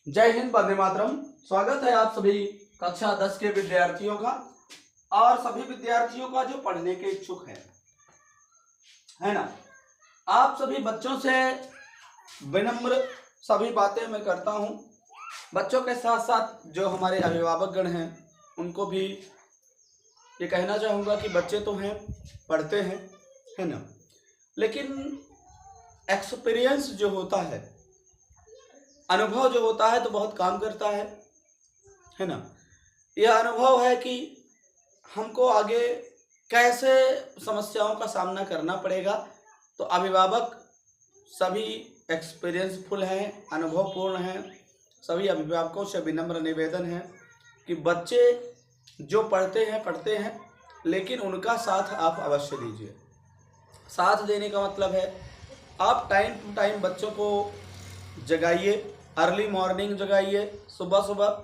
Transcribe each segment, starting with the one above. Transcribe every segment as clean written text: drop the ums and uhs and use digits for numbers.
जय हिंद, वंदे मातरम। स्वागत है आप सभी कक्षा 10 के विद्यार्थियों का और सभी विद्यार्थियों का जो पढ़ने के इच्छुक है ना। आप सभी बच्चों से विनम्र सभी बातें मैं करता हूं। बच्चों के साथ साथ जो हमारे अभिभावक गण हैं उनको भी ये कहना चाहूँगा कि बच्चे तो हैं, पढ़ते हैं, है ना, लेकिन एक्सपीरियंस जो होता है, अनुभव जो होता है तो बहुत काम करता है ना। यह अनुभव है कि हमको आगे कैसे समस्याओं का सामना करना पड़ेगा। तो अभिभावक सभी एक्सपीरियंसफुल हैं, अनुभवपूर्ण हैं। सभी अभिभावकों से विनम्र निवेदन है कि बच्चे जो पढ़ते हैं लेकिन उनका साथ आप अवश्य दीजिए। साथ देने का मतलब है आप टाइम टू टाइम बच्चों को जगाइए, अर्ली मॉर्निंग जगाइए सुबह सुबह,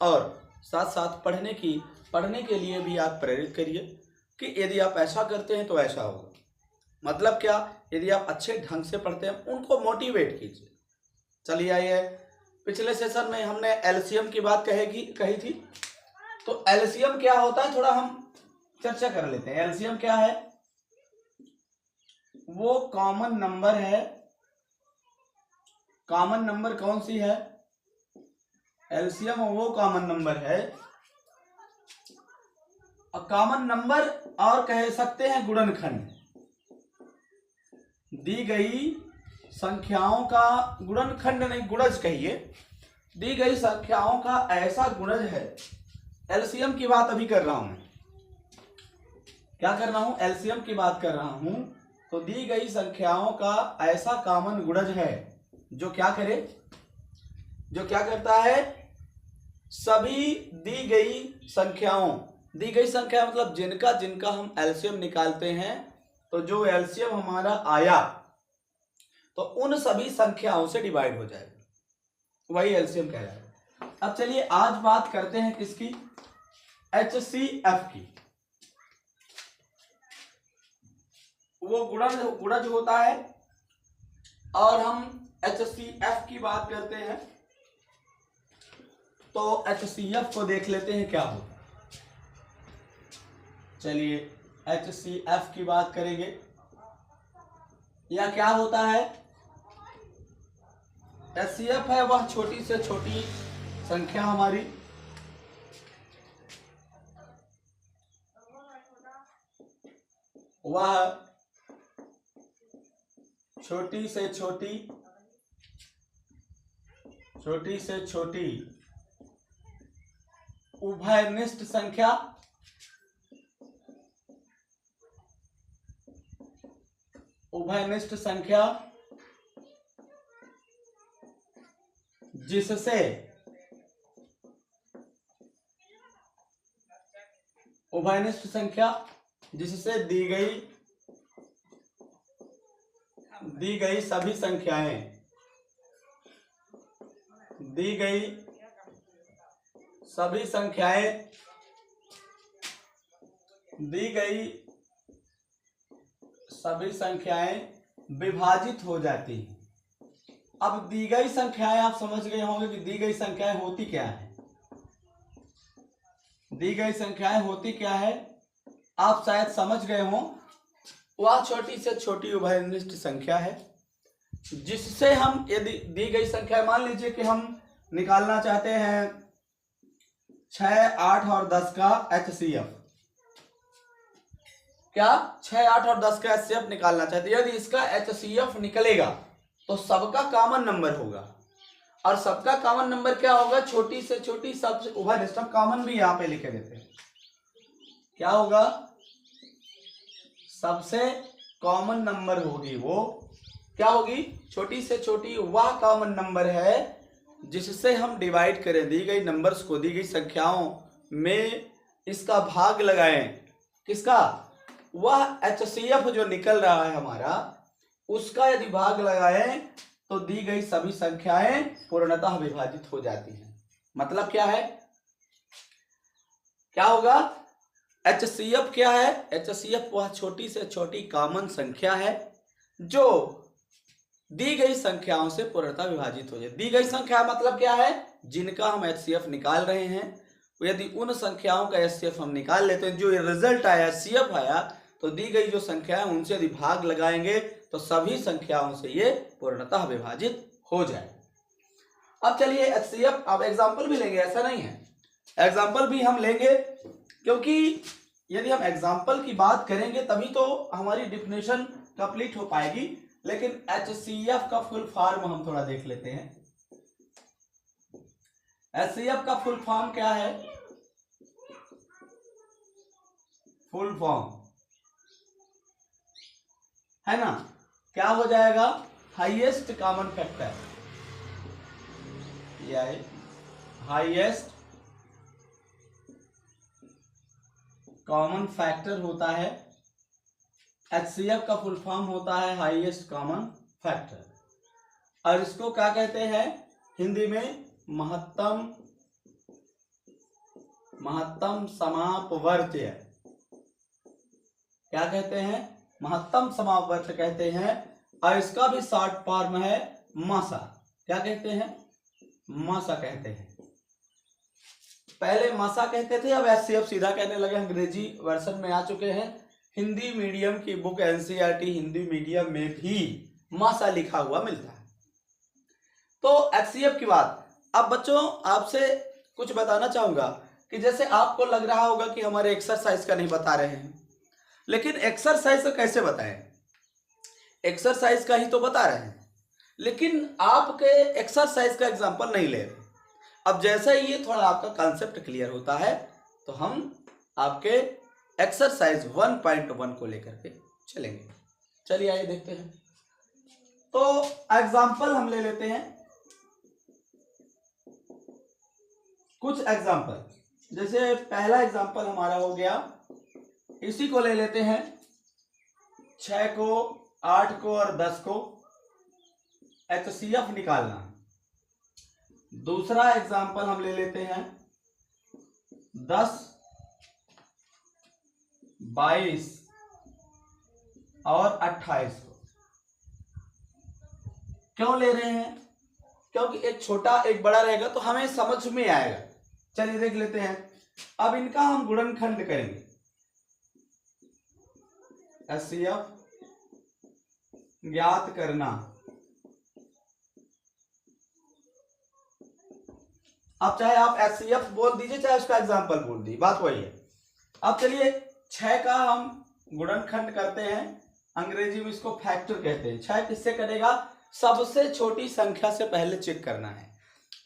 और साथ साथ पढ़ने के लिए भी आप प्रेरित करिए कि यदि आप ऐसा करते हैं तो ऐसा होगा। मतलब क्या, यदि आप अच्छे ढंग से पढ़ते हैं उनको मोटिवेट कीजिए। चलिए आइए, पिछले सेशन में हमने एलसीएम की बात कही थी, तो एलसीएम क्या होता है थोड़ा हम चर्चा कर लेते हैं। एलसीएम क्या है? वो कॉमन नंबर है। कॉमन नंबर कौन सी है? एलसीएम वो कॉमन नंबर है, कॉमन नंबर और कह सकते हैं गुणनखंड। दी गई संख्याओं का गुणनखंड नहीं, गुणज कहिए। दी गई संख्याओं का ऐसा गुणज है। एलसीएम की बात अभी कर रहा हूं मैं। क्या कर रहा हूं? एलसीएम की बात कर रहा हूं। तो दी गई संख्याओं का ऐसा कॉमन गुणज है जो क्या करे, जो क्या करता है, सभी दी गई संख्या मतलब जिनका हम एलसीएम निकालते हैं, तो जो एलसीएम हमारा आया तो उन सभी संख्याओं से डिवाइड हो जाएगा, वही एलसीएम कहलाएगा। अब चलिए आज बात करते हैं किसकी? एचसीएफ की। वो गुणज होता है और हम एचसीएफ की बात करते हैं। तो एचसीएफ को देख लेते हैं क्या होता है। चलिए एचसीएफ की बात करेंगे। यह क्या होता है? एचसीएफ है वह छोटी से छोटी संख्या हमारी, वह छोटी से छोटी उभयनिष्ठ संख्या, जिससे दी गई सभी संख्याएं विभाजित हो जाती हैं। अब दी गई संख्याएं आप समझ गए होंगे कि दी गई संख्याएं होती क्या है। दी गई संख्याएं होती क्या है आप शायद समझ गए हों। वह छोटी से छोटी उभयनिष्ठ संख्या है जिससे हम, यदि दी गई संख्या मान लीजिए कि हम निकालना चाहते हैं 6, 8 और 10 का एचसीएफ। क्या 6, 8 और 10 का एचसीएफ निकालना चाहते हैं? यदि इसका एचसीएफ निकलेगा तो सबका कॉमन नंबर होगा, और सबका कॉमन नंबर क्या होगा? छोटी से छोटी सबसे उभयनिष्ठ। कॉमन भी यहां पे लिखे देते हैं। क्या होगा? सबसे कॉमन नंबर होगी वो क्या होगी? छोटी से छोटी वह कॉमन नंबर है जिससे हम डिवाइड करें, दी गई नंबर्स को, दी गई संख्याओं में इसका भाग लगाएं। किसका? वह एचसीएफ जो निकल रहा है हमारा, उसका यदि भाग लगाएं तो दी गई सभी संख्याएं पूर्णतः विभाजित हो जाती हैं। मतलब क्या है? क्या होगा? एचसीएफ क्या है? एचसीएफ वह छोटी से छोटी कॉमन संख्या है जो दी गई संख्याओं से पूर्णतः विभाजित हो जाए। दी गई संख्या मतलब क्या है, जिनका हम एचसीएफ निकाल रहे हैं, यदि उन संख्याओं का एचसीएफ हम निकाल लेते हैं, जो ये रिजल्ट आया एचसीएफ आया, तो दी गई जो संख्या है उनसे यदि भाग लगाएंगे तो सभी संख्याओं से ये पूर्णतः विभाजित हो जाए। अब चलिए एचसीएफ, अब एग्जाम्पल भी लेंगे, ऐसा नहीं है, एग्जाम्पल भी हम लेंगे, क्योंकि यदि हम एग्जाम्पल की बात करेंगे तभी तो हमारी डिफिनेशन कंप्लीट हो पाएगी। लेकिन एचसीएफ का फुल फॉर्म हम थोड़ा देख लेते हैं। एचसीएफ का फुल फॉर्म क्या है, फुल फॉर्म है ना, क्या हो जाएगा, हाईएस्ट कॉमन फैक्टर, यह हाईएस्ट कॉमन फैक्टर होता है। एचसीएफ का फुल फॉर्म होता है हाईएस्ट कॉमन फैक्टर, और इसको क्या कहते हैं हिंदी में, महत्तम समापवर्त्य, क्या कहते हैं, महत्तम समापवर्त्य कहते हैं, और इसका भी शॉर्ट फॉर्म है मासा, क्या कहते हैं, मासा कहते हैं। पहले मासा कहते थे, अब एचसीएफ सीधा कहने लगे, अंग्रेजी वर्जन में आ चुके हैं। हिंदी मीडियम की बुक एनसीईआरटी हिंदी मीडियम में भी मासा लिखा हुआ मिलता है। तो एचसीएफ की बात, अब बच्चों आपसे कुछ बताना चाहूंगा कि जैसे आपको लग रहा होगा कि हमारे एक्सरसाइज का नहीं बता रहे हैं, लेकिन एक्सरसाइज का कैसे बताएं, एक्सरसाइज का ही तो बता रहे हैं, लेकिन आपके एक्सरसाइज का एग्जांपल नहीं ले रहे। अब जैसा ही ये थोड़ा आपका कॉन्सेप्ट क्लियर होता है तो हम आपके एक्सरसाइज 1.1 को लेकर के चलेंगे। चलिए आइए देखते हैं। तो एग्जांपल हम ले लेते हैं, कुछ एग्जांपल, जैसे पहला एग्जांपल हमारा हो गया, इसी को ले लेते हैं, 6 को, 8 को और 10 को एचसीएफ निकालना। दूसरा एग्जांपल हम ले लेते हैं 10, 22 और 28 को। क्यों ले रहे हैं, क्योंकि एक छोटा एक बड़ा रहेगा तो हमें समझ में आएगा। चलिए देख लेते हैं। अब इनका हम गुणनखंड करेंगे, एचसीएफ ज्ञात करना। अब चाहे आप एचसीएफ बोल दीजिए चाहे उसका एग्जांपल बोल दीजिए, बात वही है। अब चलिए 6 का हम गुणनखंड करते हैं, अंग्रेजी में इसको फैक्टर कहते हैं। 6 किससे करेगा, सबसे छोटी संख्या से पहले चेक करना है,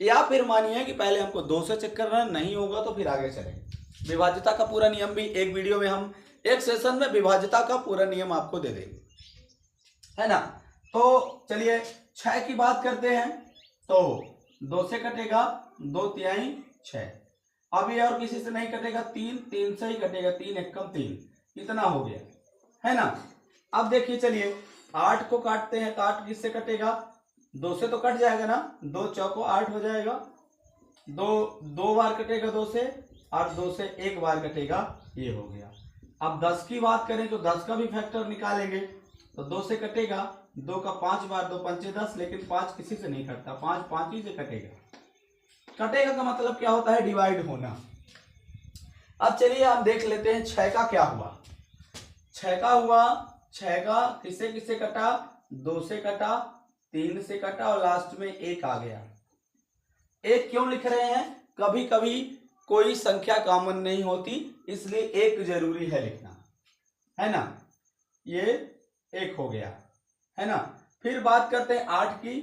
या फिर मानिए कि पहले हमको 2 से चेक करना है, नहीं होगा तो फिर आगे चलेंगे। विभाज्यता का पूरा नियम भी एक वीडियो में, हम एक सेशन में विभाज्यता का पूरा नियम आपको दे देंगे, है ना। तो चलिए 6 की बात करते हैं, तो 2 से कटेगा 2 तिहाई 6, अब ये और किसी से नहीं कटेगा, 3 से ही कटेगा, 3 एकम 3, इतना हो गया, है ना। अब देखिए चलिए 8 को काटते हैं, तो 8 किससे कटेगा, 2 से तो कट जाएगा ना, 2 चौको 8 हो जाएगा, 2 बार कटेगा 2 से, और 2 से 1 बार कटेगा, ये हो गया। अब 10 की बात करें तो 10 का भी फैक्टर निकालेंगे, तो 2 से कटेगा, 2 का 5 बार, 2 पंचे 10, लेकिन 5 किसी से नहीं कटता, 5 ही से कटेगा। कटेगा का मतलब क्या होता है, डिवाइड होना। अब चलिए हम देख लेते हैं 6 का क्या हुआ। 6 का हुआ, 6 का किससे किससे कटा, 2 से कटा, 3 से कटा, और लास्ट में 1 आ गया। 1 क्यों लिख रहे हैं, कभी कभी कोई संख्या कॉमन नहीं होती, इसलिए 1 जरूरी है लिखना, है ना। ये 1 हो गया, है ना। फिर बात करते हैं 8 की,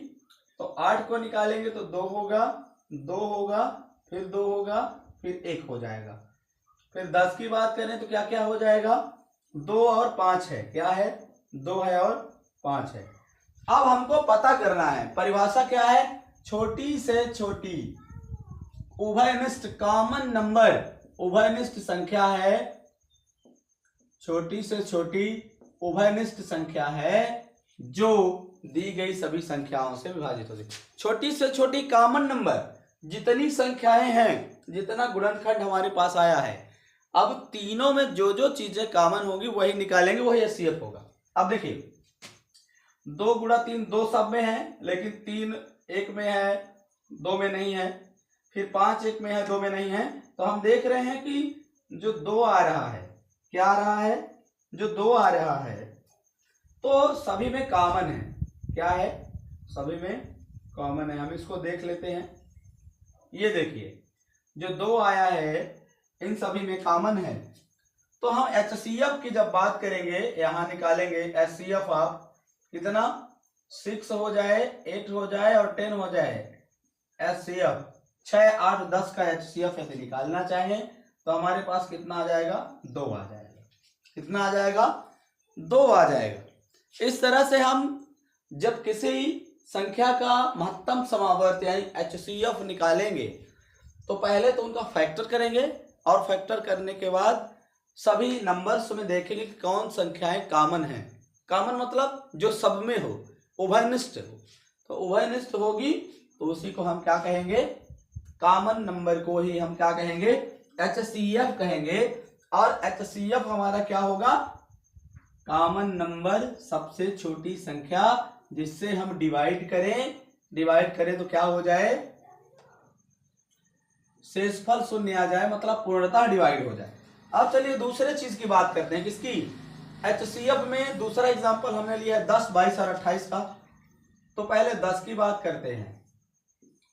तो 8 को निकालेंगे तो 2 होगा, 2 होगा, फिर 2 होगा, फिर 1 हो जाएगा। फिर 10 की बात करें तो क्या क्या हो जाएगा, 2 और 5 है, क्या है, 2 है और 5 है। अब हमको पता करना है, परिभाषा क्या है, छोटी से छोटी उभयनिष्ठ कॉमन नंबर, उभयनिष्ठ संख्या है, छोटी से छोटी उभयनिष्ठ संख्या है जो दी गई सभी संख्याओं से विभाजित होती है। छोटी से छोटी कॉमन नंबर, जितनी संख्याएं हैं, जितना गुणनखंड हमारे पास आया है, अब तीनों में जो जो चीजें कॉमन होगी वही निकालेंगे, वही एचसीएफ होगा। अब देखिए 2 गुणा 3, 2 सब में है लेकिन 3 एक में है, 2 में नहीं है। फिर 5 एक में है, 2 में नहीं है। तो हम देख रहे हैं कि जो 2 आ रहा है, क्या आ रहा है, जो 2 आ रहा है तो सभी में कॉमन है। क्या है, सभी में कॉमन है। हम इसको देख लेते हैं। ये देखिए जो 2 आया है इन सभी में कॉमन है। तो हम HCF की जब बात करेंगे, यहां निकालेंगे HCF आप कितना, 6 हो जाए, 8 हो जाए और 10 हो जाए। HCF 6, 8, 10 का HCF यदि निकालना चाहें तो हमारे पास कितना आ जाएगा, 2 आ जाएगा। कितना आ जाएगा, 2 आ जाएगा। इस तरह से हम जब किसी संख्या का महत्तम समावर्त यानी HCF निकालेंगे तो पहले तो उनका फैक्टर करेंगे और फैक्टर करने के बाद सभी नंबर्स में देखेंगे कि कौन संख्याएं कॉमन हैं। कॉमन मतलब जो सब में हो, उभयनिष्ठ हो। तो उभयनिष्ठ होगी तो उसी को हम क्या कहेंगे, कॉमन नंबर को ही हम क्या कहेंगे, HCF कहेंगे। और HCF हमारा क्या होगा, कॉमन नंबर, सबसे छोटी संख्या जिससे हम डिवाइड करें तो क्या हो जाए, शेषफल शून्य आ जाए, मतलब पूर्णतः डिवाइड हो जाए। अब चलिए दूसरे चीज की बात करते हैं, किसकी, HCF में दूसरा एग्जांपल हमने लिया है 10, 22 और 28 का। तो पहले 10 की बात करते हैं।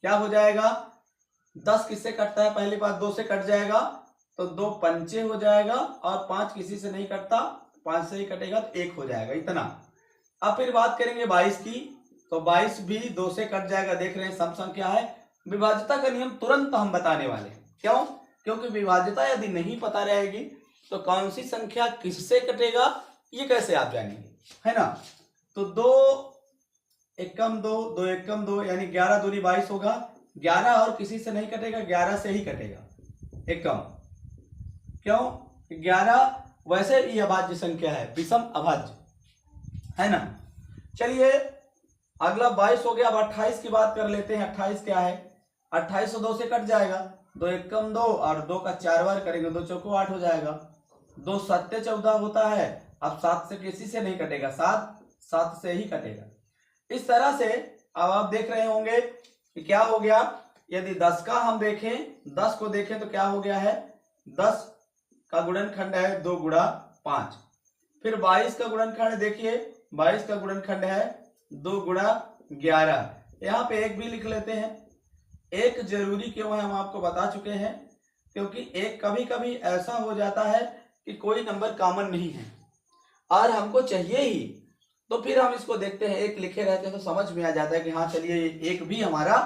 क्या हो जाएगा, 10 किससे कटता है, पहली बात 2 से कट जाएगा तो 2 पंचे हो जाएगा और 5 किसी से नहीं कटता, 5 से ही कटेगा तो 1 हो जाएगा, इतना। अब फिर बात करेंगे 22 की, तो 22 भी 2 से कट जाएगा। देख रहे हैं सम संख्या है। विभाज्यता का नियम तुरंत हम बताने वाले हैं। क्यों, क्योंकि विभाज्यता यदि नहीं पता रहेगी तो कौन सी संख्या किससे कटेगा ये कैसे आप जानेंगे, है ना। तो 2 एकम 2, 2 एकम 2 यानी 11 दूनी 22 होगा। 11 और किसी से नहीं कटेगा, 11 से ही कटेगा एकम। क्यों, 11 वैसे ही अभाज्य संख्या है, विषम अभाज्य, है ना। चलिए अगला 22 हो गया। अब 28 की बात कर लेते हैं। 28 क्या है, 28 तो 2 से कट जाएगा, 2 एकम 2 और 2 का 4 बार करेंगे, 2 चौको 8 हो जाएगा। 2 सत्ते 14 होता है। अब 7 से किसी से नहीं कटेगा, 7 से ही कटेगा। इस तरह से अब आप देख रहे होंगे कि क्या हो गया, यदि 10 का हम देखें, 10 को देखें तो क्या हो गया है, 10 का गुणनखंड है 2 गुणा 5। फिर 22 का गुणनखंड देखिए, 22 का गुणनखंड है 2 गुणा 11। यहाँ पे 1 भी लिख लेते हैं। 1 जरूरी क्यों है हम आपको बता चुके हैं, क्योंकि 1 कभी कभी ऐसा हो जाता है कि कोई नंबर कॉमन नहीं है और हमको चाहिए ही, तो फिर हम इसको देखते हैं, 1 लिखे रहते हैं तो समझ में आ जाता है कि हाँ चलिए 1 भी हमारा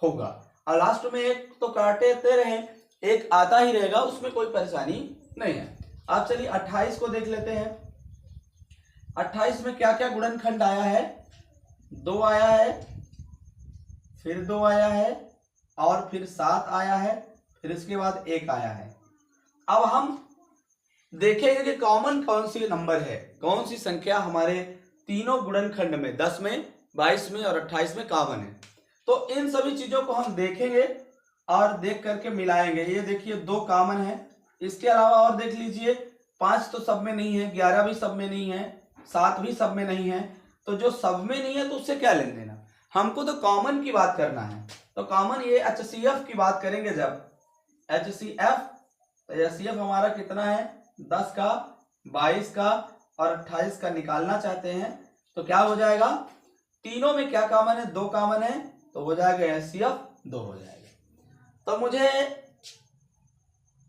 होगा। और लास्ट में 1 तो काटते रहे, 1 आता ही रहेगा, उसमें कोई परेशानी नहीं है। आप चलिए 28 को देख लेते हैं। 28 में क्या क्या गुणनखंड आया है, 2 आया है, फिर 2 आया है और फिर 7 आया है, फिर इसके बाद 1 आया है। अब हम देखेंगे कि कॉमन कौन सी नंबर है, कौन सी संख्या हमारे तीनों गुणनखंड में 10 में, 22 में और 28 में कॉमन है। तो इन सभी चीजों को हम देखेंगे और देख करके मिलाएंगे। ये देखिए 2 कॉमन है, इसके अलावा और देख लीजिए 5 तो सब में नहीं है, 11 भी सब में नहीं है, 7 भी सब में नहीं है। तो जो सब में नहीं है तो उससे क्या लेना देना, हमको तो कॉमन की बात करना है। तो कॉमन ये HCF की बात करेंगे जब, HCF, तो HCF हमारा कितना है, 10 का, 22 का और 28 का निकालना चाहते हैं तो क्या हो जाएगा, तीनों में क्या कॉमन है, 2 कॉमन है, तो हो जाएगा HCF 2 हो जाएगा। तो मुझे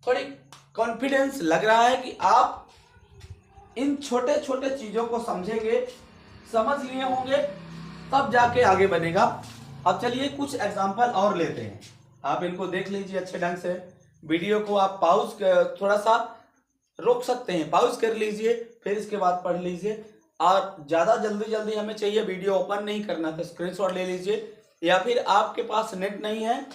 थोड़ी कॉन्फिडेंस लग रहा है कि आप इन छोटे छोटे चीजों को समझेंगे, समझ लिए होंगे, तब जाके आगे बनेगा। अब चलिए कुछ एग्जांपल और लेते हैं, आप इनको देख लीजिए अच्छे ढंग से। वीडियो को आप पॉज थोड़ा सा रोक सकते हैं, पॉज कर लीजिए, फिर इसके बाद पढ़ लीजिए। और ज्यादा जल्दी हमें चाहिए, वीडियो ओपन नहीं करना, तो स्क्रीनशॉट ले लीजिए। या फिर आपके पास नेट नहीं है,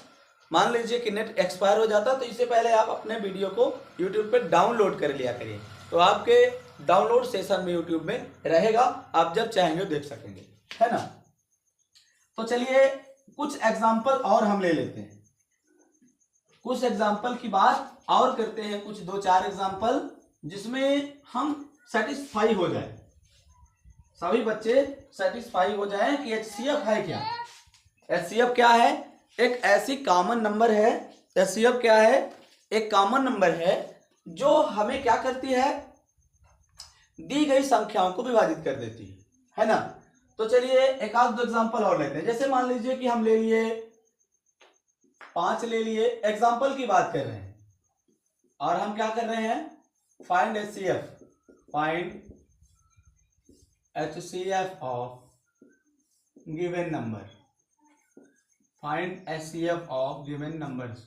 मान लीजिए कि नेट एक्सपायर हो जाता, तो इससे पहले आप अपने वीडियो को यूट्यूब पे डाउनलोड कर लिया करिए, तो आपके डाउनलोड सेशन में यूट्यूब में रहेगा, आप जब चाहेंगे देख सकेंगे, है ना। तो चलिए कुछ एग्जांपल और हम ले लेते हैं, कुछ एग्जांपल की बात और करते हैं, कुछ 2-4 एग्जांपल जिसमें हम सेटिस्फाई हो जाए, सभी बच्चे सेटिस्फाई हो जाएं कि HCF है क्या। HCF क्या है? एक ऐसी कॉमन नंबर है। HCF क्या है? एक कॉमन नंबर है जो हमें क्या करती है, दी गई संख्याओं को विभाजित कर देती है ना। तो चलिए एक आध दो एग्जांपल और लेते हैं। जैसे मान लीजिए कि हम ले लिए 5 ले लिए, एग्जांपल की बात कर रहे हैं और हम क्या कर रहे हैं, find HCF of given number. Find HCF of given numbers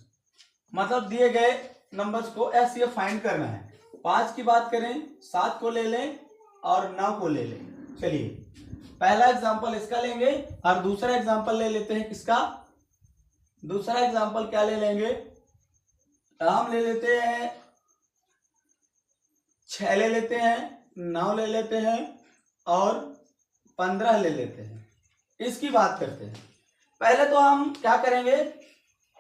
मतलब दिए गए नंबर्स को HCF फाइंड करना है। 5 की बात करें, 7 को ले लें और 9 को ले लें। चलिए पहला एग्जांपल इसका लेंगे और दूसरा एग्जांपल ले लेते हैं किसका, दूसरा एग्जांपल क्या ले लेंगे, हम ले लेते हैं 6 ले लेते हैं, 9 ले लेते हैं और 15 ले लेते हैं। इसकी बात करते हैं। पहले तो हम क्या करेंगे,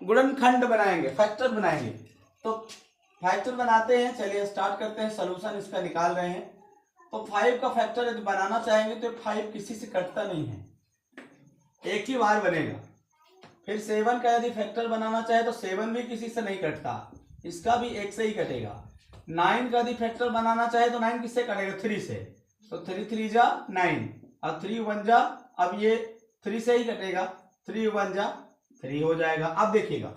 गुणनखंड बनाएंगे, फैक्टर बनाएंगे। तो फैक्टर बनाते हैं, चलिए स्टार्ट करते हैं, सॉल्यूशन इसका निकाल रहे हैं। तो 5 का फैक्टर यदि बनाना चाहेंगे तो 5 किसी से कटता नहीं है, एक ही बार बनेगा। फिर 7 का यदि फैक्टर बनाना चाहे तो 7 भी किसी से नहीं कटता, इसका भी एक से ही कटेगा। 9 का यदि फैक्टर बनाना चाहे तो 9 किससे कटेगा, 3 से। तो 3 3 जा 9 और 3 1 जा, अब ये 3 से ही कटेगा, 3 1 जा 3 हो जाएगा। अब देखिएगा,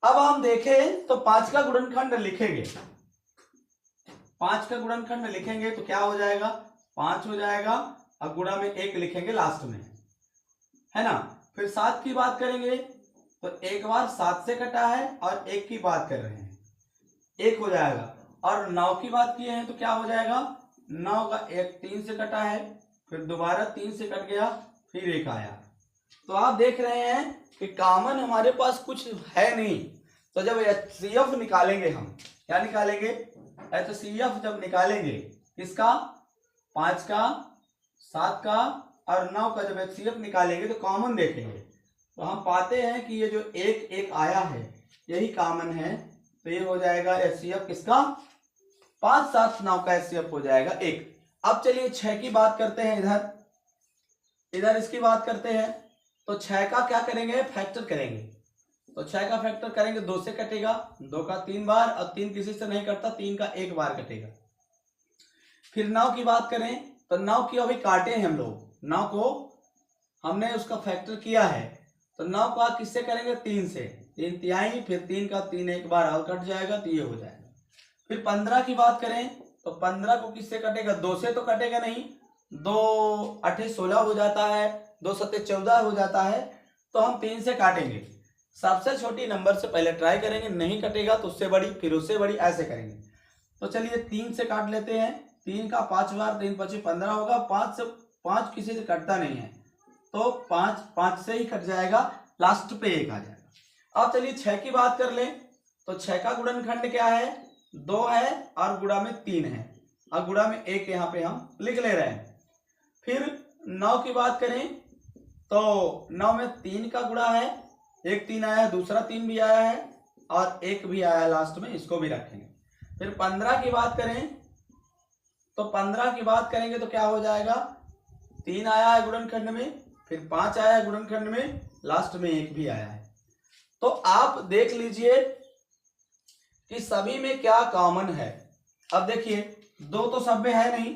अब हम देखें तो 5 का गुणनखंड लिखेंगे, 5 का गुणनखंड लिखेंगे तो क्या हो जाएगा, 5 हो जाएगा। अब गुणा में 1 लिखेंगे लास्ट में, है ना। फिर 7 की बात करेंगे तो एक बार 7 से कटा है और 1 की बात कर रहे हैं, 1 हो जाएगा। और 9 की बात किए हैं तो क्या हो जाएगा, 9 का 1 3 से कटा है, फिर दोबारा 3 से कट गया, फिर 1 आया। तो आप देख रहे हैं कि कॉमन हमारे पास कुछ है नहीं। तो जब HCF निकालेंगे हम, क्या निकालेंगे, HCF जब निकालेंगे किसका, 5 का, 7 का और 9 का जब HCF निकालेंगे तो कॉमन देखेंगे। तो हम पाते हैं कि ये जो 1 1 आया है यही कॉमन है। तो ये हो जाएगा HCF किसका, 5 7 9 का HCF हो जाएगा 1। अब चलिए 6 की बात करते हैं, इधर इसकी बात करते हैं। तो 6 का क्या करेंगे, फैक्टर करेंगे। तो 6 का फैक्टर करेंगे, 2 से कटेगा, 2 का 3 बार और 3 किसी से नहीं कटता, 3 का 1 बार कटेगा। फिर 9 की बात करें तो 9 की अभी काटे हैं हम लोग, 9 को हमने उसका फैक्टर किया है। तो 9 का किससे करेंगे, 3 से, 3 तिहाई, फिर 3 का 3 एक बार और कट जाएगा तो ये हो जाएगा। फिर 15 की बात करें तो 15 को किससे कटेगा, 2 से तो कटेगा नहीं, 2 8 16 हो जाता है, 2 7 14 हो जाता है। तो हम 3 से काटेंगे, सबसे छोटी नंबर से पहले ट्राई करेंगे, नहीं कटेगा तो उससे बड़ी, फिर उससे बड़ी, ऐसे करेंगे। तो चलिए 3 से काट लेते हैं, 3 का 5 बार, 3 5 15 होगा, 5 से 5 किसी से कटता नहीं है तो 5 5 से ही कट जाएगा, लास्ट पे 1 आ जाएगा। अब चलिए 6 की बात कर लें तो 6 का गुणनखंड क्या है, 2 है और गुणा में 3 है और गुणा में 1 यहाँ पे हम लिख ले रहे हैं। फिर 9 की बात करें तो 9 में 3 का गुणा है, एक 3 आया है, दूसरा 3 भी आया है और 1 भी आया है लास्ट में, इसको भी रखेंगे। फिर 15 की बात करें तो 15 की बात करेंगे तो क्या हो जाएगा, 3 आया है गुणनखंड में, फिर 5 आया है गुणनखंड में, लास्ट में 1 भी आया है। तो आप देख लीजिए कि सभी में क्या कॉमन है। अब देखिए 2 तो सब में है नहीं,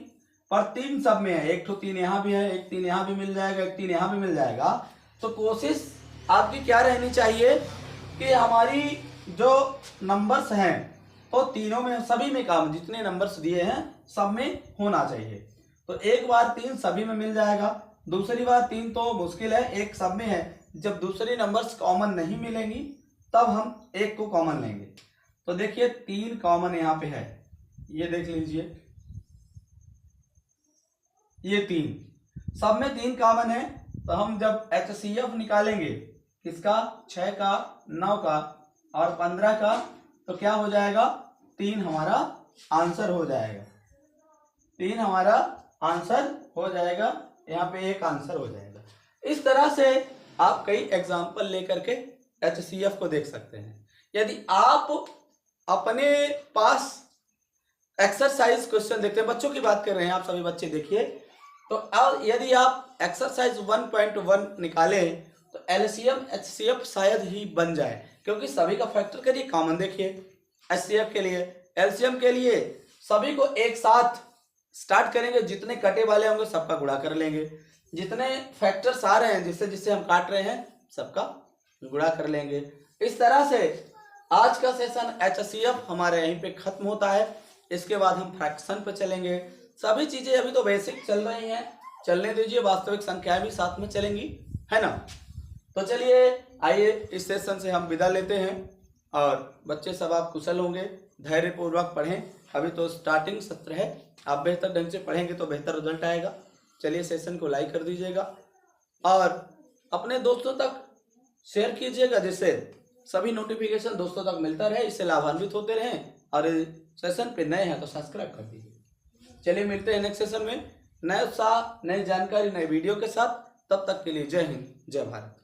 पर 3 सब में है, एक तो 3 यहाँ भी है, एक 3 यहाँ भी मिल जाएगा, एक 3 यहाँ भी मिल जाएगा। तो कोशिश आपकी क्या रहनी चाहिए कि हमारी जो नंबर्स हैं तो तीनों में, सभी में काम, जितने नंबर्स दिए हैं सब में होना चाहिए। तो एक बार 3 सभी में मिल जाएगा, दूसरी बार 3 तो मुश्किल है, 1 सब में है। जब दूसरी नंबर्स कॉमन नहीं मिलेंगी तब हम 1 को कॉमन लेंगे। तो देखिए 3 कॉमन यहाँ पे है, ये देख लीजिए, ये 3 सब में 3 कॉमन है। तो हम जब HCF निकालेंगे किसका, 6 का, 9 का और 15 का, तो क्या हो जाएगा, 3 हमारा आंसर हो जाएगा, 3 हमारा आंसर हो जाएगा, यहाँ पे 1 आंसर हो जाएगा। इस तरह से आप कई एग्जाम्पल लेकर के HCF को देख सकते हैं। यदि आप अपने पास एक्सरसाइज क्वेश्चन देखते हैं, बच्चों की बात कर रहे हैं, आप सभी बच्चे देखिए, तो अब यदि आप एक्सरसाइज 1.1 निकालें तो एलसीएम एचसीएफ शायद ही बन जाए, क्योंकि सभी का फैक्टर करिए कॉमन देखिए। एचसीएफ के लिए, एलसीएम के लिए सभी को एक साथ स्टार्ट करेंगे, जितने कटे वाले होंगे सबका गुणा कर लेंगे, जितने फैक्टर्स आ रहे हैं जिससे जिससे हम काट रहे हैं सबका गुणा कर लेंगे। इस तरह से आज का सेशन एचसीएफ हमारे यहीं पे खत्म होता है। इसके बाद हम फ्रैक्शन पे चलेंगे। सभी चीजें अभी तो बेसिक चल रही हैं, चलने दीजिए, वास्तविक संख्याएं भी साथ में चलेंगी, है ना। तो चलिए आइए इस सेशन से हम विदा लेते हैं, और बच्चे सब आप कुशल होंगे, धैर्य पूर्वक पढ़ें। अभी तो स्टार्टिंग सत्र है, आप बेहतर ढंग से पढ़ेंगे तो बेहतर रिजल्ट आएगा। चलिए सेशन को लाइक कर दीजिएगा और अपने दोस्तों तक शेयर कीजिएगा, जिससे सभी नोटिफिकेशन दोस्तों तक मिलता रहे, इससे लाभान्वित होते रहें। और सेशन पे नए हैं तो सब्सक्राइब कर दीजिए। चलिए मिलते हैं नेक्स्ट सेशन में नए उत्साह, नई जानकारी, नए वीडियो के साथ। तब तक के लिए जय हिंद, जय भारत।